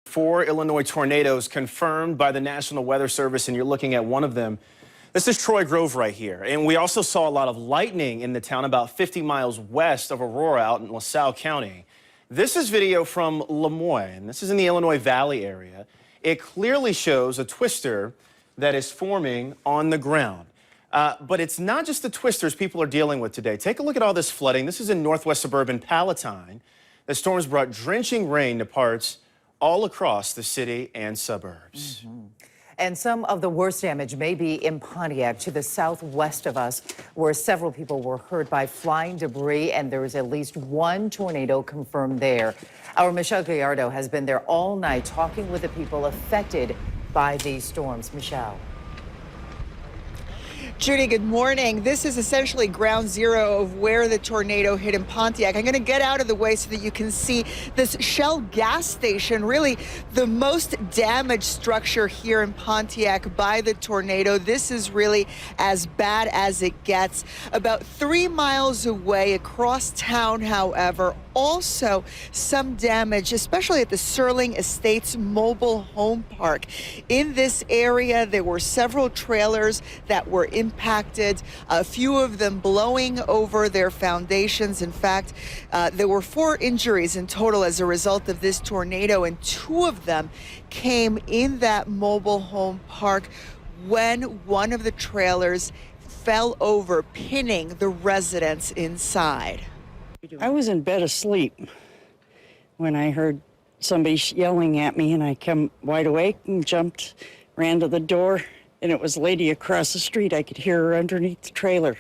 4 Illinois tornadoes confirmed by the National Weather Service, and you're looking at one of them. This is Troy Grove right here. And we also saw a lot of lightning in the town about 50 miles west of Aurora out in LaSalle County. This is video from Amboy, this is in the Illinois Valley area. It clearly shows a twister that is forming on the ground. But it's not just the twisters people are dealing with today. Take a look at all this flooding. This is in northwest suburban Palatine. The storms brought drenching rain to parts all across the city and suburbs. And some of the worst damage may be in Pontiac to the southwest of us, where several people were hurt by flying debris, and there is at least one tornado confirmed there. Our Michelle Gallardo has been there all night talking with the people affected by these storms. Michelle. Judy, good morning. This is essentially ground zero of where the tornado hit in Pontiac. I'm going to get out of the way so that you can see this Shell gas station, really the most damaged structure here in Pontiac by the tornado. This is really as bad as it gets. About 3 miles away across town, however, also some damage, especially at the Serling Estates mobile home park. In this area, there were several trailers that were impacted, a few of them blowing over their foundations. In fact, there were 4 injuries in total as a result of this tornado, and 2 of them came in that mobile home park when one of the trailers fell over, pinning the residents inside. I was in bed asleep when I heard somebody yelling at me, and I come wide awake and jumped, ran to the door, and it was a lady across the street. I could hear her underneath the trailer.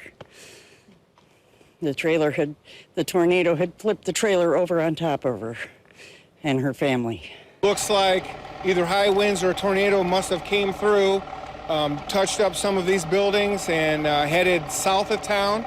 The tornado had flipped the trailer over on top of her and her family. Looks like either high winds or a tornado must have came through, touched up some of these buildings and headed south of town.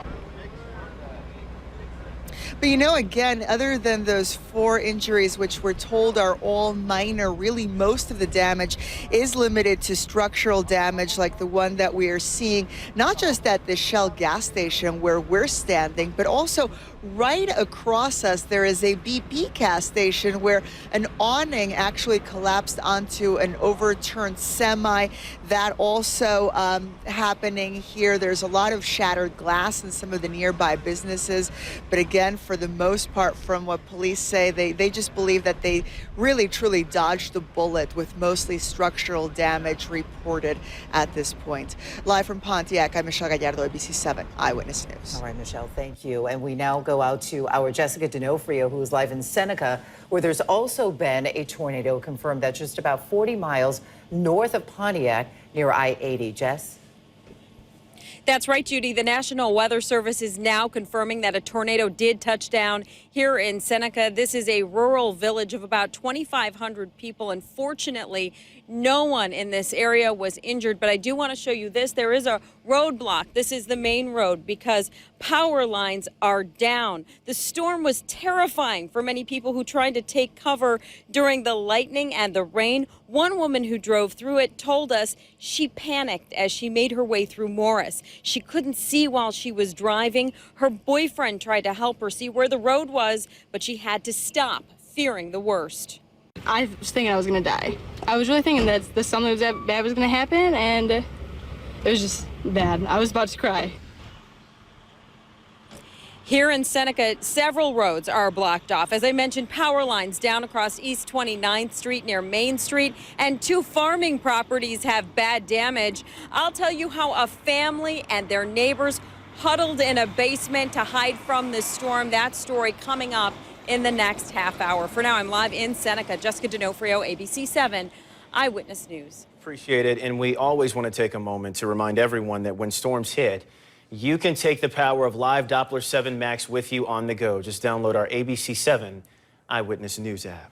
But you know, again, other than those 4 injuries, which we're told are all minor, really most of the damage is limited to structural damage like the one that we are seeing, not just at the Shell gas station where we're standing, but also right across us there is a BP gas station where an awning actually collapsed onto an overturned semi. That also happening here. There's a lot of shattered glass in some of the nearby businesses, but again, for the most part, from what police say, they just believe that they really truly dodged the bullet, with mostly structural damage reported at this point. Live from Pontiac, I'm Michelle Gallardo, ABC7 Eyewitness News. All right, Michelle, thank you. And we now go out to our Jessica D'Onofrio, who is live in Seneca, where there's also been a tornado confirmed that's just about 40 miles north of Pontiac near I-80. Jess? That's right, Judy. The National Weather Service is now confirming that a tornado did touch down here in Seneca. This is a rural village of about 2,500 people, and fortunately, no one in this area was injured. But I do want to show you this. There is a roadblock. This is the main road because power lines are down. The storm was terrifying for many people who tried to take cover during the lightning and the rain. One woman who drove through it told us she panicked as she made her way through Morris. She couldn't see while she was driving. Her boyfriend tried to help her see where the road was, but she had to stop, fearing the worst. I was thinking I was going to die. I was really thinking that something that bad was going to happen, and it was just bad. I was about to cry. Here in Seneca, several roads are blocked off. As I mentioned, power lines down across East 29th Street near Main Street, and 2 farming properties have bad damage. I'll tell you how a family and their neighbors huddled in a basement to hide from the storm. That story coming up in the next half hour. For now, I'm live in Seneca. Jessica D'Onofrio, ABC7 Eyewitness News. Appreciate it. And we always want to take a moment to remind everyone that when storms hit, you can take the power of live Doppler 7 Max with you on the go. Just download our ABC7 Eyewitness News app.